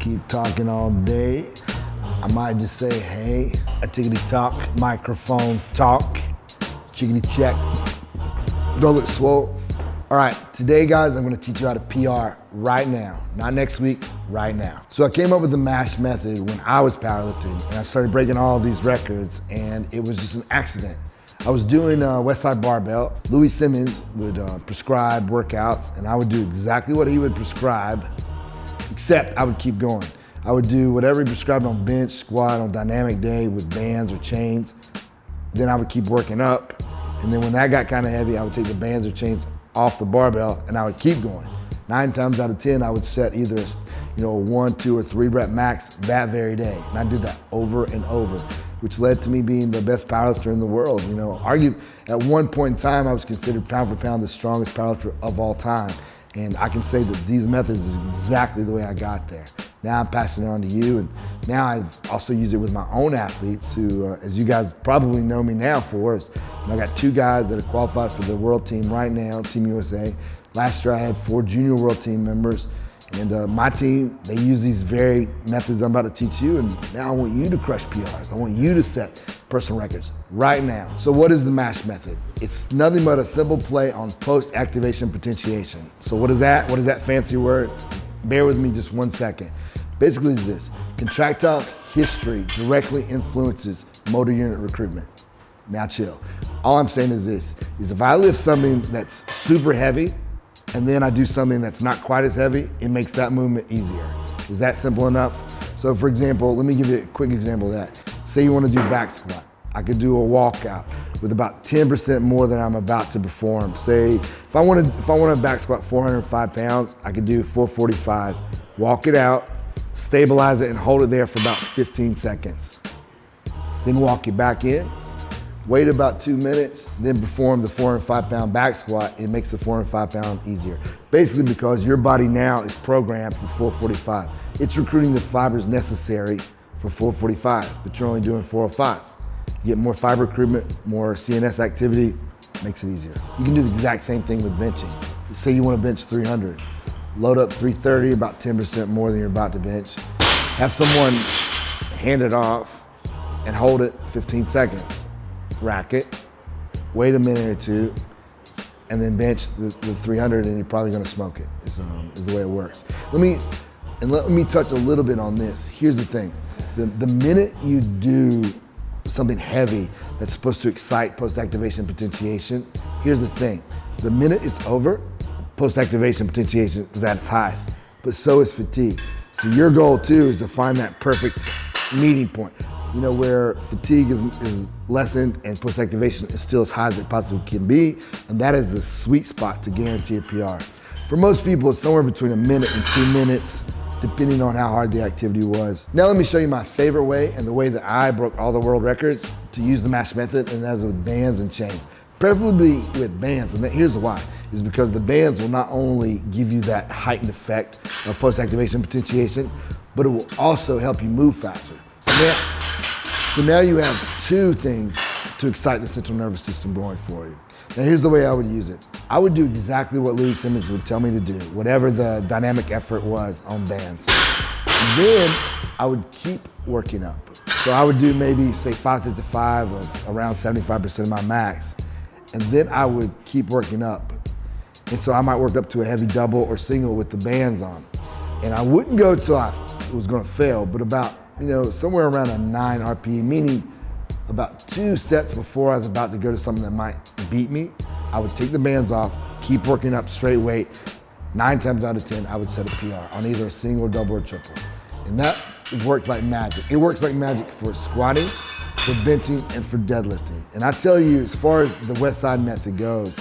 keep talking all day. I might just say, hey, a tickety talk, microphone talk, chickity check. Don't look swole. All right, today guys, I'm gonna teach you how to PR right now. Not next week, right now. So I came up with the MASH method when I was powerlifting, and I started breaking all these records, and it was just an accident. I was doing Westside Barbell. Louis Simmons would prescribe workouts, and I would do exactly what he would prescribe, except I would keep going. I would do whatever he prescribed on bench, squat, on dynamic day with bands or chains. Then I would keep working up. And then when that got kind of heavy, I would take the bands or chains off the barbell and I would keep going. 9 times out of 10, I would set either a 1, 2, or 3 rep max that very day. And I did that over and over, which led to me being the best powerlifter in the world. At one point in time, I was considered pound for pound the strongest powerlifter of all time. And I can say that these methods is exactly the way I got there. Now I'm passing it on to you, and now I also use it with my own athletes who, as you guys probably know me now for, I got 2 guys that are qualified for the world team right now, Team USA. Last year I had 4 junior world team members, and my team, they use these very methods I'm about to teach you, and now I want you to crush PRs. I want you to set personal records right now. So what is the MASH method? It's nothing but a simple play on post-activation potentiation. So what is that? What is that fancy word? Bear with me just 1 second. Basically it's this: contractile history directly influences motor unit recruitment. Now chill. All I'm saying is this, is if I lift something that's super heavy and then I do something that's not quite as heavy, it makes that movement easier. Is that simple enough? So for example, let me give you a quick example of that. Say you want to do back squat. I could do a walkout with about 10% more than I'm about to perform. Say, if I want to back squat 405 pounds, I could do 445, walk it out, stabilize it and hold it there for about 15 seconds. Then walk it back in, wait about 2 minutes, then perform the 405 pound back squat. It makes the 405 pound easier. Basically because your body now is programmed for 445. It's recruiting the fibers necessary for 445, but you're only doing 405. You get more fiber recruitment, more CNS activity, makes it easier. You can do the exact same thing with benching. Say you want to bench 300. Load up 330, about 10% more than you're about to bench. Have someone hand it off and hold it 15 seconds. Rack it, wait a minute or 2, and then bench the 300 and you're probably gonna smoke it, is the way it works. Let me touch a little bit on this. Here's the thing, the minute you do something heavy that's supposed to excite post-activation potentiation, here's the thing, the minute it's over, post-activation potentiation is at its highest, but so is fatigue. So your goal too is to find that perfect meeting point, where fatigue is lessened and post-activation is still as high as it possibly can be, and that is the sweet spot to guarantee a PR. For most people, it's somewhere between 1 minute and 2 minutes, depending on how hard the activity was. Now let me show you my favorite way and the way that I broke all the world records to use the MASH method, and that's with bands and chains. Preferably with bands, and here's why, is because the bands will not only give you that heightened effect of post-activation potentiation, but it will also help you move faster. So now you have 2 things to excite the central nervous system going for you. Now here's the way I would use it. I would do exactly what Louis Simmons would tell me to do, whatever the dynamic effort was on bands. And then I would keep working up. So I would do maybe, say, 5 sets of 5 of around 75% of my max. And then I would keep working up. And so I might work up to a heavy double or single with the bands on. And I wouldn't go till I was gonna fail, but about, somewhere around a 9 RPE, meaning about 2 sets before I was about to go to something that might beat me, I would take the bands off, keep working up straight weight. 9 times out of 10, I would set a PR on either a single, double, or triple. And that worked like magic. It works like magic for squatting, for benching, and for deadlifting. And I tell you, as far as the Westside method goes,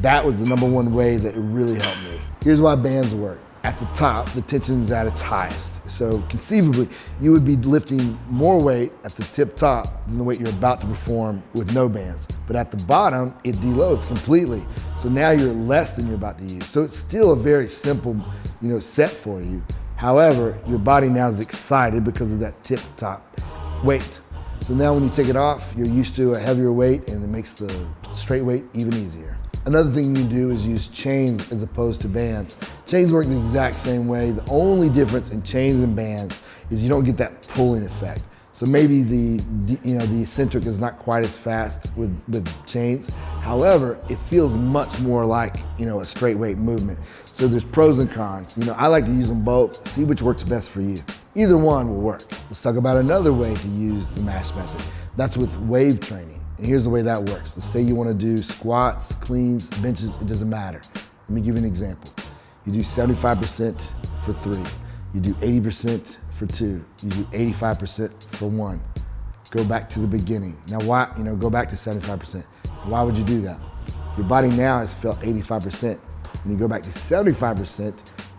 that was the #1 way that it really helped me. Here's why bands work. At the top, the tension is at its highest. So conceivably, you would be lifting more weight at the tip top than the weight you're about to perform with no bands. But at the bottom, it deloads completely. So now you're less than you're about to use. So it's still a very simple, set for you. However, your body now is excited because of that tip top weight. So now when you take it off, you're used to a heavier weight and it makes the straight weight even easier. Another thing you do is use chains as opposed to bands. Chains work the exact same way. The only difference in chains and bands is you don't get that pulling effect. So maybe the eccentric is not quite as fast with chains. However, it feels much more like a straight weight movement. So there's pros and cons. I like to use them both, see which works best for you. Either one will work. Let's talk about another way to use the MASH method. That's with wave training. And here's the way that works. Let's say you want to do squats, cleans, benches, it doesn't matter. Let me give you an example. You do 75% for 3. You do 80% for 2. You do 85% for 1. Go back to the beginning. Now why, go back to 75%. Why would you do that? Your body now has felt 85%. When you go back to 75%,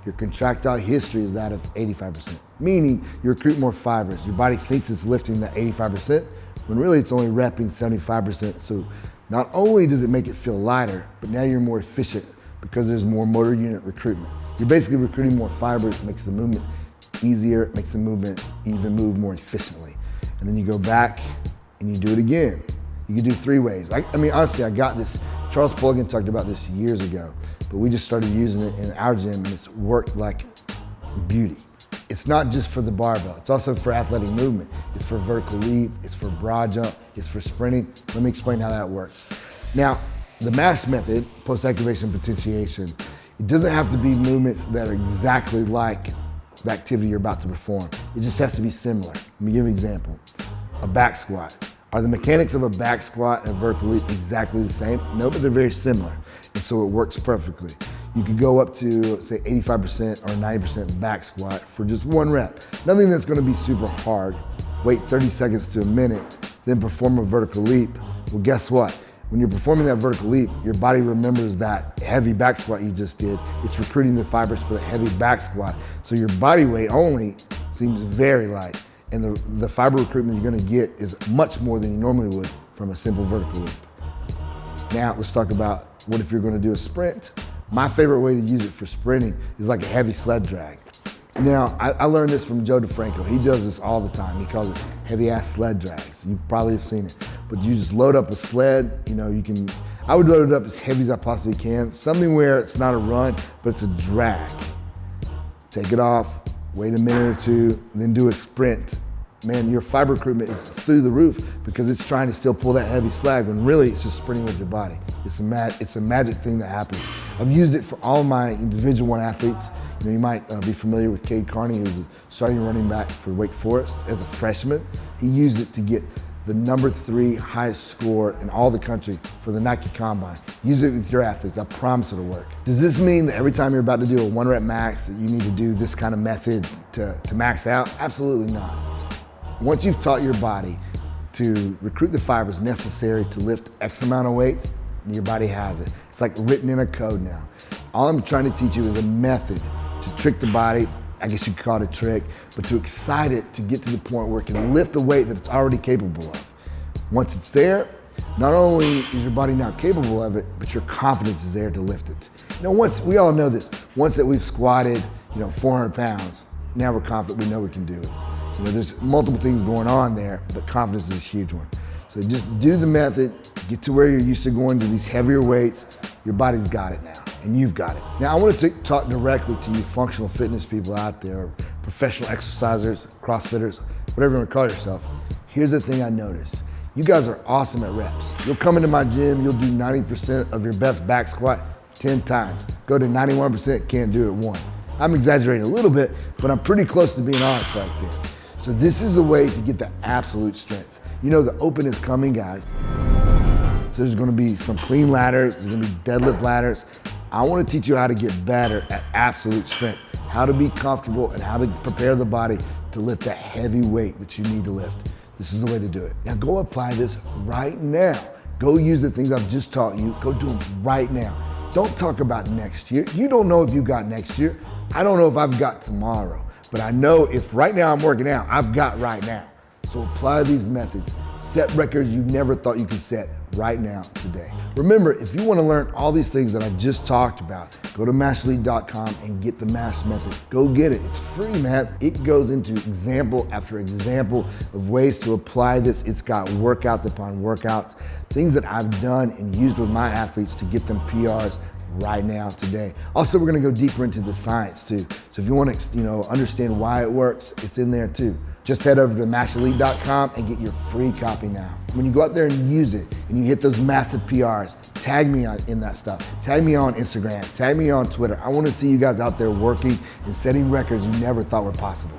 your contractile history is that of 85%, meaning you recruit more fibers. Your body thinks it's lifting that 85%, when really it's only repping 75%. So not only does it make it feel lighter, but now you're more efficient because there's more motor unit recruitment. You're basically recruiting more fibers, makes the movement easier, makes the movement even move more efficiently. And then you go back and you do it again. You can do 3 ways. Honestly, I got this. Charles Pulligan talked about this years ago, but we just started using it in our gym and it's worked like beauty. It's not just for the barbell, it's also for athletic movement. It's for vertical leap, it's for broad jump, it's for sprinting. Let me explain how that works. Now, the MASH method, post-activation potentiation, it doesn't have to be movements that are exactly like the activity you're about to perform. It just has to be similar. Let me give you an example. A back squat. Are the mechanics of a back squat and a vertical leap exactly the same? No, but they're very similar. And so it works perfectly. You could go up to, say, 85% or 90% back squat for just 1 rep. Nothing that's gonna be super hard. Wait 30 seconds to a minute, then perform a vertical leap. Well, guess what? When you're performing that vertical leap, your body remembers that heavy back squat you just did. It's recruiting the fibers for the heavy back squat. So your body weight only seems very light. And the fiber recruitment you're gonna get is much more than you normally would from a simple vertical leap. Now, let's talk about what if you're gonna do a sprint. My favorite way to use it for sprinting is like a heavy sled drag. Now, I learned this from Joe DeFranco. He does this all the time. He calls it heavy ass sled drags. You probably have seen it. But you just load up a sled, I would load it up as heavy as I possibly can. Something where it's not a run, but it's a drag. Take it off, wait a minute or 2, then do a sprint. Man, your fiber recruitment is through the roof because it's trying to still pull that heavy sled when really it's just sprinting with your body. It's a magic thing that happens. I've used it for all my Division I athletes. You might be familiar with Cade Carney, who was a starting running back for Wake Forest as a freshman. He used it to get the number 3 highest score in all the country for the Nike Combine. Use it with your athletes, I promise it'll work. Does this mean that every time you're about to do a 1 rep max that you need to do this kind of method to max out? Absolutely not. Once you've taught your body to recruit the fibers necessary to lift X amount of weight, your body has it. It's like written in a code now. All I'm trying to teach you is a method to trick the body, I guess you could call it a trick, but to excite it to get to the point where it can lift the weight that it's already capable of. Once it's there, not only is your body now capable of it, but your confidence is there to lift it. Once, we all know this, once that we've squatted, 400 pounds, now we're confident, we know we can do it. There's multiple things going on there, but confidence is a huge one. So just do the method, get to where you're used to going to these heavier weights, your body's got it now, and you've got it. Now I want to talk directly to you functional fitness people out there, or professional exercisers, CrossFitters, whatever you want to call yourself. Here's the thing I noticed. You guys are awesome at reps. You'll come into my gym, you'll do 90% of your best back squat 10 times. Go to 91%, can't do it 1. I'm exaggerating a little bit, but I'm pretty close to being honest right there. So this is a way to get the absolute strength. The open is coming, guys. So there's gonna be some clean ladders, there's gonna be deadlift ladders. I wanna teach you how to get better at absolute strength, how to be comfortable and how to prepare the body to lift that heavy weight that you need to lift. This is the way to do it. Now go apply this right now. Go use the things I've just taught you, go do them right now. Don't talk about next year. You don't know if you got next year. I don't know if I've got tomorrow, but I know if right now I'm working out, I've got right now. So apply these methods. Set records you never thought you could set right now, today. Remember, if you want to learn all these things that I just talked about, go to masterlead.com and get the Master Method. Go get it. It's free, man. It goes into example after example of ways to apply this. It's got workouts upon workouts, things that I've done and used with my athletes to get them PRs right now, today. Also, we're gonna go deeper into the science too. So if you wanna understand why it works, it's in there too. Just head over to masterlead.com and get your free copy now. When you go out there and use it and you hit those massive PRs, tag me in that stuff. Tag me on Instagram, tag me on Twitter. I wanna see you guys out there working and setting records you never thought were possible.